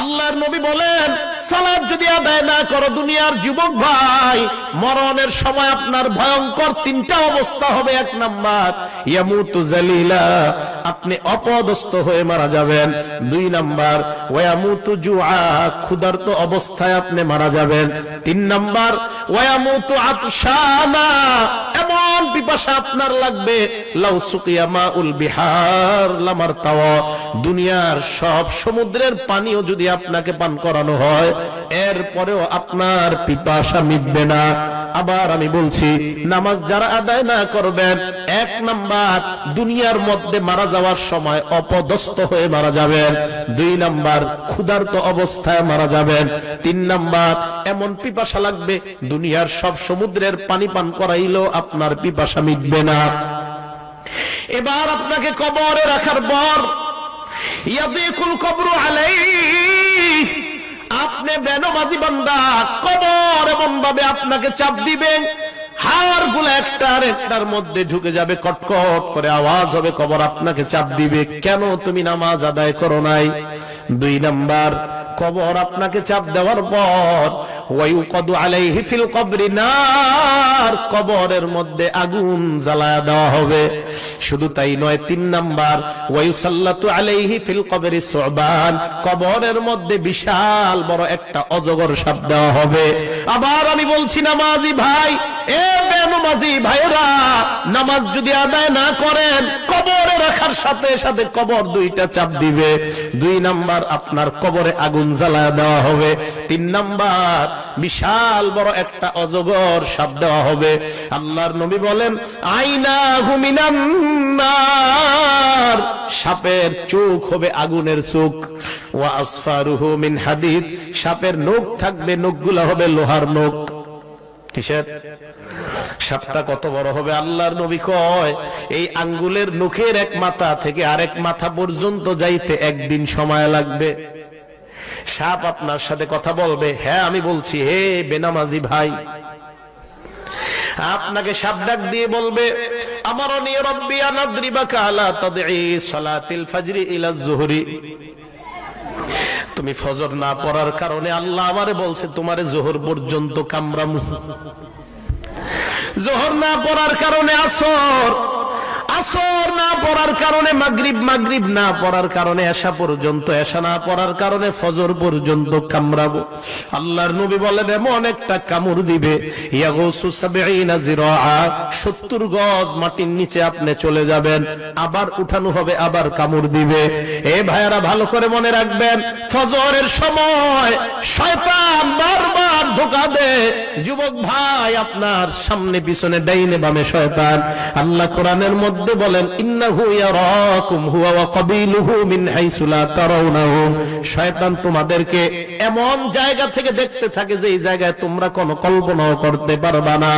আল্লাহর নবী বলেন, সালাত যদি আদায় না করো দুনিয়ার যুবক ভাই, মরণের সময় আপনার ভয়ঙ্কর তিনটা অবস্থা হবে। এক নাম্বার, ইয়ামুতু জালিলা, আপনি অপদস্থ হয়ে মারা যাবেন। দুই নাম্বার, ওয়ায়ামুতু জুআ, ক্ষুধার্ত অবস্থায় আপনি মারা যাবেন। তিন নাম্বার, ওয়ায়ামুতু আতশানা, এমন পিপাসা আপনার লাগবে, লাউ সুকিয়া মাউল বিহার লামারতাওয়া, দুনিয়ার সব সমুদ্রের পানিও যদি আপনাকে পান করানো হয় এরপরেও আপনার পিপাসা মিটবে না। আবার আমি বলছি, নামাজ যারা আদায় না করবেন, এক নাম্বার দুনিয়ার মধ্যে মারা যাওয়ার সময় অপদস্থ হয়ে মারা যাবেন। দুই নাম্বার, ক্ষুধার্ত অবস্থায় মারা যাবেন। তিন নাম্বার, এমন পিপাসা লাগবে দুনিয়ার সব সমুদ্রের পানি পান করাইলেও আপনার পিপাসা মিটবে না। এবার আপনাকে কবরে রাখার পর ইয়াদিকুল কবরু আলাইহি, আপনি বেনমাজি বান্দা, কবর এমন ভাবে আপনাকে চাপ দিবে, হাড় গুলো একটার একটার মধ্যে ঢুকে যাবে, কটকট করে আওয়াজ হবে, কবর আপনাকে চাপ দিবে, কেন তুমি নামাজ আদায় করো নাই। দুই নাম্বার, কবর আপনাকে চাপ দেওয়ার পর ওয়ায়ুকাদু আলাইহি ফিল কবরি নার, কবরের মধ্যে আগুন জ্বালায়া দেওয়া হবে। শুধু তাই নয়, তিন নাম্বার, ওয়ায়ুসাল্লাতু আলাইহি ফিল কবরি সুবান, কবরের মধ্যে বিশাল বড় একটা অজগর সাপ দেওয়া হবে। আবার আমি বলছি, নামাজি ভাই, এ বেনমাজি ভাইরা, নামাজ যদি আদায় না করেন, কবরে রাখার সাথে সাথে কবর দুইটা চাপ দিবে। দুই নাম্বার, আপনার কবরে আগুন জ্বালায় দেওয়া হবে। তিন নাম্বার, বিশাল বড় একটা অজগর সাপ দেওয়া হবে। আল্লাহর নবী বলেন, আইনাহু মিনান নার, সাপের চোখ হবে আগুনের চোখ। ওয়া আসফারুহু মিন হাদিদ, সাপের নখ থাকবে, নখগুলো হবে লোহার নখ। কিসের? সাপটা কত বড় হবে? আল্লাহর নবী কয়, এই আঙ্গুলের নখের এক মাথা থেকে আরেক মাথা পর্যন্ত যাইতে একদিন সময় লাগবে। সাপ আপনার সাথে কথা বলবে। হ্যাঁ, আমি বলছি, হে বেনামাজি ভাই, আপনাকে সাপ ডাক দিয়ে বলবে, আমারনি রব্বি আন আদরিবাকা আলা তাদঈ সালাতিল ফজরি ইলা যুহরি, তুমি ফজর না পড়ার কারণে আল্লাহ আমারে বলছে তোমারে যোহর পর্যন্ত কামড়ামু। যোহর না পড়ার কারণে আসর, আসর না পড়ার কারণে মাগরিব, মাগরিব না পড়ার কারণে এশা পর্যন্ত, এশা না পড়ার কারণে ফজর পর্যন্ত কামড়াবো। আল্লাহর নবী বলেন, এমন একটা কামড় দিবে, ইয়াগুসু ৭০ জিরাআ, ৭০ গজ মাটির নিচে আপনি চলে যাবেন, আবার উঠানো হবে, আবার কামড় দিবে। এ ভাইয়ারা, ভালো করে মনে রাখবেন, ফজরের সময় শয়তান বারবার ধোঁকা দেয়। যুবক ভাই, আপনার সামনে পিছনে ডাইনে বামে শয়তান। আল্লাহ কোরআনের মধ্যে বলেন, ইন্নাহু ইয়ারাকুম হুয়া ওয়া কাবিলুহু মিন হাইসু লা তারাউনাহুম, শয়তান তোমাদেরকে এমন জায়গা থেকে দেখতে থাকে যে এই জায়গায় তোমরা কোনো কল্পনাও করতে পারবা না।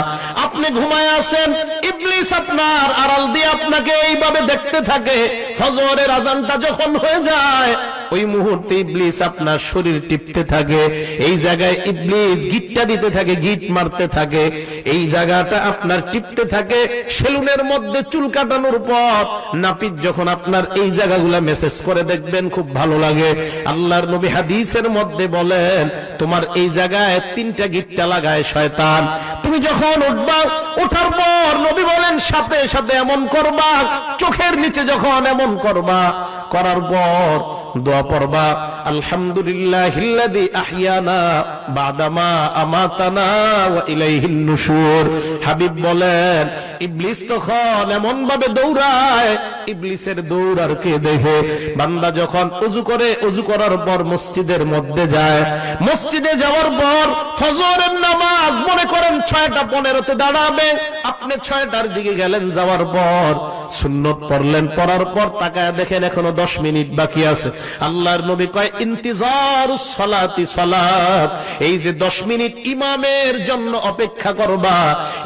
আপনি ঘুমায় আছেন, ইবলিস আপনার আড়াল দিয়ে আপনাকে এইভাবে দেখতে থাকে। ফজরের আযানটা যখন হয়ে যায়, ওই মুহূর্তে ইবলিস আপনার শরীর টিপতে থাকে। এই জায়গায় ইবলিস গিটটা দিতে থাকে, গিট মারতে থাকে, এই জায়গাটা আপনার টিপতে থাকে। সেলুনের মধ্যে চুল কাটানোর পর নাপিত যখন আপনার এই জায়গাগুলা মেসেজ করে, দেখবেন খুব ভালো লাগে। আল্লাহর নবী হাদিসের মধ্যে বলেন, তোমার এই জায়গায় 3টা গিটটা লাগায় শয়তান। তুমি যখন উঠবা, ওঠার পর নবী বলেন সাথে সাথে এমন করবা, চোখের নিচে যখন এমন করবা, করার পর দোয়া পড়বা, আলহামদুলিল্লাহিল্লাযী আহইয়ানা বাদামা আমাতানা ওয়া ইলাইহিন নুশুর। হাবিব বলেন, ইবলিস তখন এমন ভাবে দৌড়ায়, ইবলিসের দৌড়ার কে দেখে বান্দা যখন ওযু করে, ওযু করার পর মসজিদের মধ্যে যায়, মসজিদে যাওয়ার পর ফজরের নামাজ মনে করেন 6:15 দাঁড়াবে, আপনি 6টার দিকে গেলেন, যাওয়ার পর সুন্নত পড়লেন, পড়ার পর তাকায় দেখেন এখনো 10 মিনিট বাকি আছে। আল্লাহর নবী কয়, ইন্তিজারুস সালাতি সালাত, এই যে 10 মিনিট ইমামের জন্য অপেক্ষা করবা,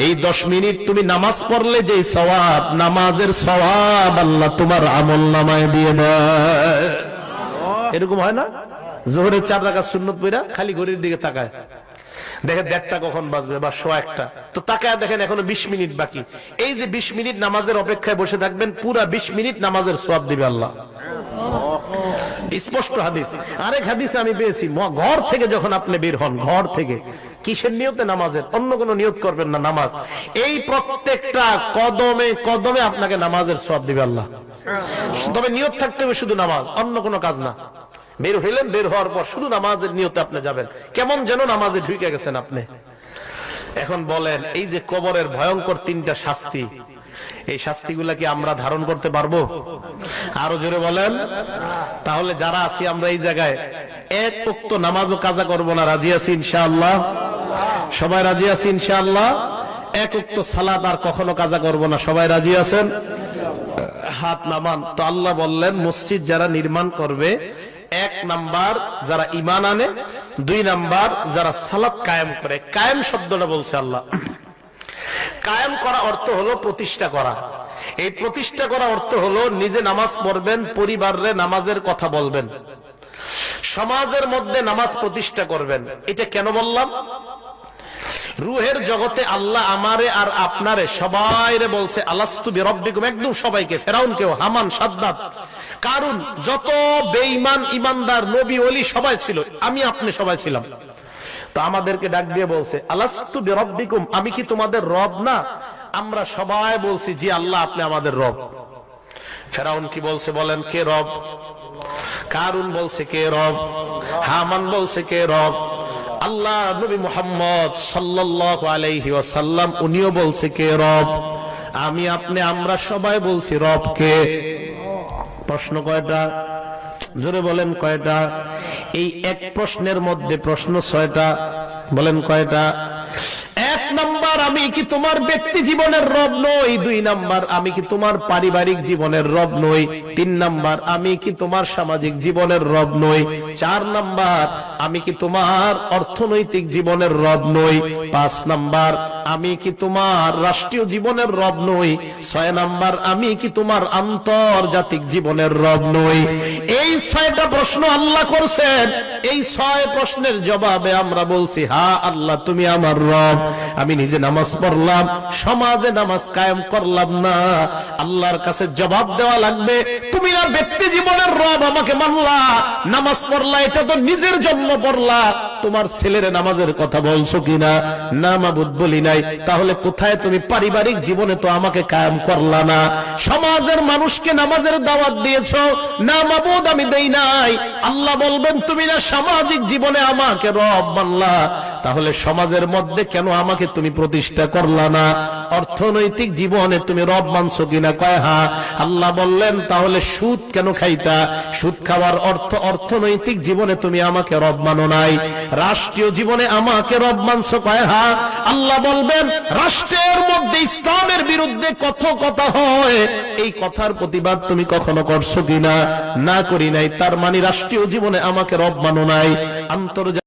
এই 10 মিনিট তুমি নামাজ পড়লে যে সওয়াব, নামাজের সওয়াব আল্লাহ তোমার আমলনামায় দিয়ে দেয়। এরকম হয় না? যোহরের 4 রাকাত সুন্নত পড়া খালি ঘড়ির দিকে তাকায়, দেখে 1:30 কখন বাজবে বা 1:15, তো তাকায় দেখেন এখনো 20 মিনিট বাকি। এই যে 20 মিনিট নামাজের অপেক্ষায় বসে থাকবেন, পুরা 20 মিনিট নামাজের সওয়াব দিবে আল্লাহ। স্পষ্ট হাদিস। আরেক হাদিসে আমি পেয়েছি, ঘর থেকে যখন আপনি বের হন, ঘর থেকে কিসের নিয়তে? নামাজের, অন্য কোনো নিয়ত করবেন না, নামাজ। এই প্রত্যেকটা কদমে কদমে আপনাকে নামাজের সওয়াব দিবে আল্লাহ। তবে নিয়ত থাকতে হবে শুধু নামাজ, অন্য কোনো কাজ না। বের হইলেন, বের হওয়ার পর শুধু নামাজের নিয়তে আপনি যাবেন, কেমন যেন নামাজে ঢুকে গেছেন আপনি। এখন বলেন, এই যে কবরের ভয়ঙ্কর তিনটা শাস্তি, এই শাস্তিগুলা কি আমরা ধারণ করতে পারবো? আরো জোরে বলেন। তাহলে যারা আছি আমরা এই জায়গায় এক ওয়াক্ত নামাজও কাজা করব না, রাজি আছি ইনশাআল্লাহ? সবাই রাজি আছি ইনশাআল্লাহ? এক ওয়াক্ত সালাত আর কখনো কাজা করব না, সবাই রাজি আছেন? হাত নামান। তো আল্লাহ বললেন, মসজিদ যারা নির্মাণ করবে, এক নাম্বার যারা ঈমান আনে, দুই নাম্বার যারা সালাত কায়েম করে। কায়েম শব্দটা বলছে আল্লাহ। কায়েম করা অর্থ হলো প্রতিষ্ঠা করা। এই প্রতিষ্ঠা করা অর্থ হলো নিজে নামাজ পড়বেন, পরিবারে নামাজের কথা বলবেন, সমাজের মধ্যে নামাজ প্রতিষ্ঠা করবেন। এটা কেন বললাম? রুহের জগতে আল্লাহ আমারে আর আপনারে সবাইরে বলছে আলাস্তু বিরব্বিকুম, একদম সবাইকে, ফেরাউনকেও, হামান, সাদ্দাত, কারুন, যত বেঈমান ইমানদার নবী ওলি সবাই ছিল, আমি আপনি সবাই ছিলাম। তো আমাদেরকে ডাক দিয়ে বলছে আলাস্তু বিরব্বিকুম, আমি কি তোমাদের রব না? আমরা সবাই বলছি জি আল্লাহ, আপনি আমাদের রব। ফেরাউন কি বলছে বলেন? কে রব? কারুন বলছে কে রব? হামান বলছে কে রব? আল্লাহ নবী মুহাম্মদ সাল্লাল্লাহু আলাইহি ওয়াসাল্লাম উনিও বলছে কে রব? আমি আপনি আমরা সবাই বলছি রব কে? প্রশ্ন কয়টা? জোরে বলেন কয়টা? এই এক প্রশ্নের মধ্যে প্রশ্ন 6টা। বলেন কয়টা? এক নাম্বার, আমি কি তোমার ব্যক্তি জীবনের রব নই? দুই নাম্বার, আমি কি তোমার পারিবারিক জীবনের রব নই? তিন নাম্বার, আমি কি তোমার সামাজিক জীবনের রব নই? চার নাম্বার, আমি কি তোমার অর্থনৈতিক জীবনের রব নই? পাঁচ নাম্বার, আমি কি তোমার রাষ্ট্রীয় জীবনের রব নই? ছয় নাম্বার, আমি কি তোমার আন্তর্জাতিক জীবনের রব নই? এই 6টা প্রশ্ন আল্লাহ করছেন। এই 6 প্রশ্নের জবাবে আমরা বলছি হ্যাঁ আল্লাহ, তুমি আমার রব। আমি নিজে নামাজ পড়লাম, সমাজে নামাজ কায়েম করলাম না, আল্লাহর কাছে জবাব দেওয়া লাগবে। তুমি না ব্যক্তি জীবনের রব, আমাকে মানলা, নামাজ পড়লা, এটা তো নিজের জন্য পড়লা, তোমার ছেলের নামাজের কথা বলছো কিনা? না মাবুদ বলি নাই। তাহলে কোথায় তুমি পারিবারিক জীবনে তো আমাকে কায়েম করলা না। সমাজের মানুষকে নামাজের দাওয়াত দিয়েছো, না মাবুদ আমি দেই নাই। আল্লাহ বলবেন তুমি না সামাজিক জীবনে আমাকে রব মানলা, তাহলে সমাজের মধ্যে কেন আমাকে তুমি প্রতিষ্ঠা করলা না? অর্থনৈতিক জীবনে তুমি রব মানছো কিনা? কয় হ্যাঁ। আল্লাহ বললেন তাহলে সুদ কেন খাইতা? সুদ খাওয়ার অর্থ অর্থনৈতিক জীবনে তুমি আমাকে রব মানো নাই। রাষ্ট্রীয় জীবনে আমাকে রব মানছো? কয় হ্যাঁ। আল্লাহ বলবেন রাষ্ট্রের মধ্যে ইসলামের বিরুদ্ধে কত কথা হয়, এই কথার প্রতিবাদ তুমি কখনো করছো কিনা? না করি নাই। তার মানে রাষ্ট্রীয় জীবনে আমাকে রব মানো নাই। আন্তর্জাতিক